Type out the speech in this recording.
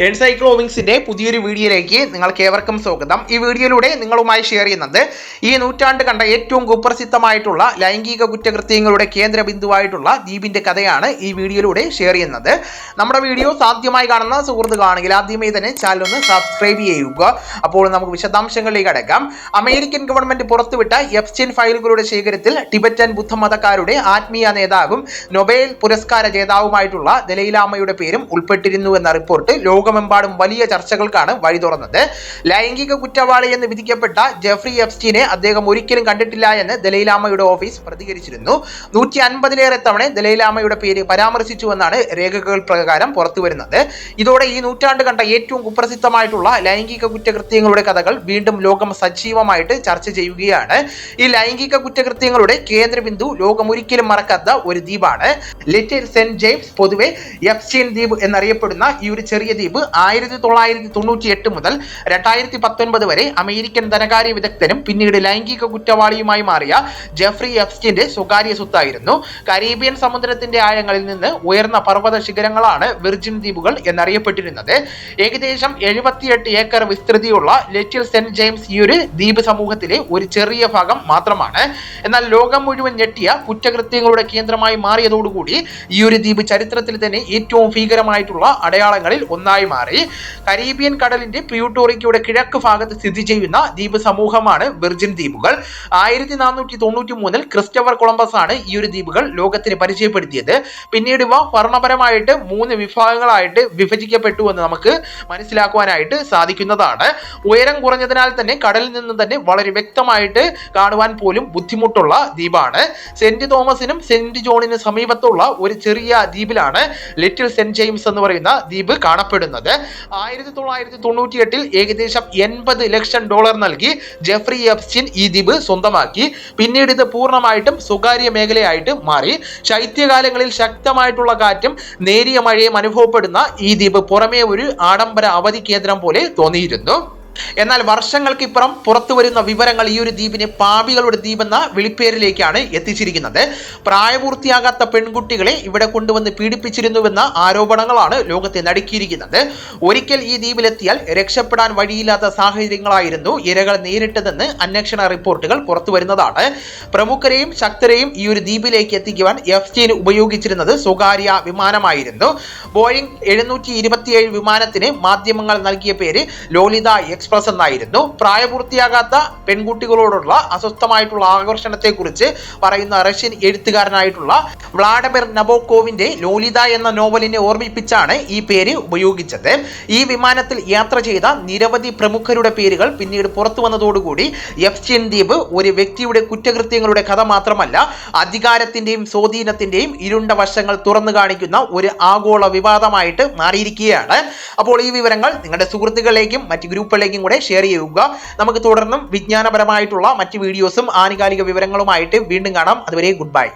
എൻസൈക്ലോവിങ്സിന്റെ പുതിയൊരു വീഡിയോയിലേക്ക് നിങ്ങൾക്ക് ഏവർക്കും സ്വാഗതം. ഈ വീഡിയോയിലൂടെ നിങ്ങളുമായി ഷെയർ ചെയ്യുന്നത് ഈ നൂറ്റാണ്ട് കണ്ട ഏറ്റവും കുപ്രസിദ്ധമായിട്ടുള്ള ലൈംഗിക കുറ്റകൃത്യങ്ങളുടെ കേന്ദ്ര ബിന്ദുവായിട്ടുള്ള ദ്വീപിന്റെ കഥയാണ് ഈ വീഡിയോയിലൂടെ ഷെയർ ചെയ്യുന്നത്. നമ്മുടെ വീഡിയോ ആദ്യമായി കാണുന്ന സുഹൃത്തുക്കളാണെങ്കിൽ ആദ്യമേ തന്നെ ചാനൽ ഒന്ന് സബ്സ്ക്രൈബ് ചെയ്യുക. അപ്പോൾ നമുക്ക് വിശദാംശങ്ങളിലേക്ക് അടക്കാം. അമേരിക്കൻ ഗവൺമെന്റ് പുറത്തുവിട്ട എപ്സ്റ്റൈൻ ഫയലുകളുടെ ശേഖരത്തിൽ ടിബറ്റൻ ബുദ്ധമതക്കാരുടെ ആത്മീയ നേതാവും നൊബേൽ പുരസ്കാര ജേതാവുമായിട്ടുള്ള ദലൈലാമയുടെ പേരും ഉൾപ്പെട്ടിരുന്നു എന്ന റിപ്പോർട്ട് ലോകമെമ്പാടും വലിയ ചർച്ചകൾക്കാണ് വഴി തുറന്നത്. ലൈംഗിക കുറ്റവാളി എന്ന് വിധിക്കപ്പെട്ട ജെഫ്രി എപ്സ്റ്റീനെ അദ്ദേഹം ഒരിക്കലും കണ്ടിട്ടില്ല എന്ന് ദലൈലാമയുടെ ഓഫീസ് പ്രതികരിച്ചിരുന്നു. 150-ലേറെ തവണ ദലൈലാമയുടെ പേര് പരാമർശിച്ചുവെന്നാണ് രേഖകൾ പ്രകാരം പുറത്തുവരുന്നത്. ഇതോടെ ഈ നൂറ്റാണ്ട് കണ്ട ഏറ്റവും കുപ്രസിദ്ധമായിട്ടുള്ള ലൈംഗിക കുറ്റകൃത്യങ്ങളുടെ കഥകൾ വീണ്ടും ലോകം സജീവമായിട്ട് ചർച്ച ചെയ്യുകയാണ്. ഈ ലൈംഗിക കുറ്റകൃത്യങ്ങളുടെ കേന്ദ്രബിന്ദു ലോകം ഒരിക്കലും മറക്കാത്ത ഒരു ദ്വീപാണ് ലിറ്റിൽ സെന്റ് ജെയിംസ്. പൊതുവെ എപ്സ്റ്റീൻ ദ്വീപ് എന്നറിയപ്പെടുന്ന ഈ ഒരു ചെറിയ ദ്വീപ് 1998 മുതൽ 2019 വരെ അമേരിക്കൻ ധനകാര്യ വിദഗ്ധനും പിന്നീട് ലൈംഗിക കുറ്റവാളിയുമായി മാറിയ ജെഫ്രി എപ്സ്റ്റീന്റെ സ്വകാര്യ സ്വത്തായിരുന്നു. കരീബിയൻ സമുദ്രത്തിന്റെ ആഴങ്ങളിൽ നിന്ന് ഉയർന്ന പർവ്വത ശിഖരങ്ങളാണ് വിർജിൻ ദ്വീപുകൾ എന്നറിയപ്പെട്ടിരുന്നത്. ഏകദേശം 78 ഏക്കർ വിസ്തൃതിയുള്ള ലിറ്റിൽ സെന്റ് ജെയിംസ് ഈ ഒരു ദ്വീപ് സമൂഹത്തിലെ ഒരു ചെറിയ ഭാഗം മാത്രമാണ്. എന്നാൽ ലോകം മുഴുവൻ ഞെട്ടിയ കുറ്റകൃത്യങ്ങളുടെ കേന്ദ്രമായി മാറിയതോടുകൂടി ഈ ഒരു ദ്വീപ് ചരിത്രത്തിൽ തന്നെ ഏറ്റവും ഭീകരമായിട്ടുള്ള അടയാളങ്ങളിൽ ഒന്നായി മാറി. കരീബിയൻ കടലിന്റെ പ്യൂട്ടോറിക്കയുടെ കിഴക്ക് ഭാഗത്ത് സ്ഥിതി ചെയ്യുന്ന ദ്വീപ് സമൂഹമാണ് വിർജിൻ ദ്വീപുകൾ. 1493 ക്രിസ്റ്റഫർ കൊളംബസ് ആണ് ഈ ഒരു ദ്വീപുകൾ ലോകത്തിന് പരിചയപ്പെടുത്തിയത്. പിന്നീട് ഇവ ഭരണപരമായിട്ട് 3 വിഭാഗങ്ങളായിട്ട് വിഭജിക്കപ്പെട്ടു എന്ന് നമുക്ക് മനസ്സിലാക്കുവാനായിട്ട് സാധിക്കുന്നതാണ്. ഉയരം കുറഞ്ഞതിനാൽ തന്നെ കടലിൽ നിന്ന് തന്നെ വളരെ വ്യക്തമായിട്ട് കാണുവാൻ പോലും ബുദ്ധിമുട്ടുള്ള ദ്വീപാണ്. സെന്റ് തോമസിനും സെന്റ് ജോണിനും സമീപത്തുള്ള ഒരു ചെറിയ ദ്വീപിലാണ് ലിറ്റിൽ സെന്റ് ജെയിംസ് എന്ന് പറയുന്ന ദ്വീപ് കാണപ്പെടുന്നത്. 1998 ഏകദേശം $80 ലക്ഷം നൽകി ജെഫ്രി എപ്സ്റ്റീൻ ഈ ദ്വീപ് സ്വന്തമാക്കി. പിന്നീട് ഇത് പൂർണ്ണമായിട്ടും സ്വകാര്യ മേഖലയായിട്ട് മാറി. ശൈത്യകാലങ്ങളിൽ ശക്തമായിട്ടുള്ള കാറ്റും നേരിയ മഴയും അനുഭവപ്പെടുന്ന ഈ ദ്വീപ് പുറമേ ഒരു ആഡംബര അവധി കേന്ദ്രം പോലെ തോന്നിയിരുന്നു. എന്നാൽ വർഷങ്ങൾക്കിപ്പുറം പുറത്തു വരുന്ന വിവരങ്ങൾ ഈ ഒരു ദ്വീപിനെ പാപികളുടെ ദ്വീപ് എന്ന വിളിപ്പേരിലേക്കാണ് എത്തിച്ചിരിക്കുന്നത്. പ്രായപൂർത്തിയാകാത്ത പെൺകുട്ടികളെ ഇവിടെ കൊണ്ടുവന്ന് പീഡിപ്പിച്ചിരുന്നുവെന്ന ആരോപണങ്ങളാണ് ലോകത്തെ നടുക്കിയിരിക്കുന്നത്. ഒരിക്കൽ ഈ ദ്വീപിലെത്തിയാൽ രക്ഷപ്പെടാൻ വഴിയില്ലാത്ത സാഹചര്യങ്ങളായിരുന്നു ഇരകൾ നേരിട്ടതെന്ന് അന്വേഷണ റിപ്പോർട്ടുകൾ പുറത്തു വരുന്നതാണ്. പ്രമുഖരെയും ശക്തരെയും ഈ ഒരു ദ്വീപിലേക്ക് എത്തിക്കുവാൻ എപ്സ്റ്റീൻ ഉപയോഗിച്ചിരുന്നത് സ്വകാര്യ വിമാനമായിരുന്നു. ബോയിങ് 727 വിമാനത്തിന് മാധ്യമങ്ങൾ നൽകിയ പേര് ലോലിത എക്സ്പ്രസ് എന്നായിരുന്നു. പ്രായപൂർത്തിയാകാത്ത പെൺകുട്ടികളോടുള്ള അസ്വസ്ഥമായിട്ടുള്ള ആകർഷണത്തെ കുറിച്ച് പറയുന്ന റഷ്യൻ എഴുത്തുകാരനായിട്ടുള്ള വ്ളാഡിമിർ നബോക്കോവിന്റെ ലോലിത എന്ന നോവലിനെ ഓർമ്മിപ്പിച്ചാണ് ഈ പേര് ഉപയോഗിച്ചത്. ഈ വിമാനത്തിൽ യാത്ര ചെയ്ത നിരവധി പ്രമുഖരുടെ പേരുകൾ പിന്നീട് പുറത്തു വന്നതോടുകൂടി എപ്സ്റ്റീൻ ദ്വീപ് ഒരു വ്യക്തിയുടെ കുറ്റകൃത്യങ്ങളുടെ കഥ മാത്രമല്ല, അധികാരത്തിന്റെയും സ്വാധീനത്തിന്റെയും ഇരുണ്ട വശങ്ങൾ തുറന്നു കാണിക്കുന്ന ഒരു ആഗോള വിവാദമായിട്ട് മാറിയിരിക്കുകയാണ്. അപ്പോൾ ഈ വിവരങ്ങൾ നിങ്ങളുടെ സുഹൃത്തുക്കളിലേക്കും മറ്റ് ഗ്രൂപ്പുകളിലേക്കും കൂടെ ഷെയർ ചെയ്യുക. നമുക്ക് തുടർന്നും വിജ്ഞാനപരമായിട്ടുള്ള മറ്റ് വീഡിയോസും ആനുകാലിക വിവരങ്ങളുമായിട്ട് വീണ്ടും കാണാം. അതുവരെ ഗുഡ് ബൈ.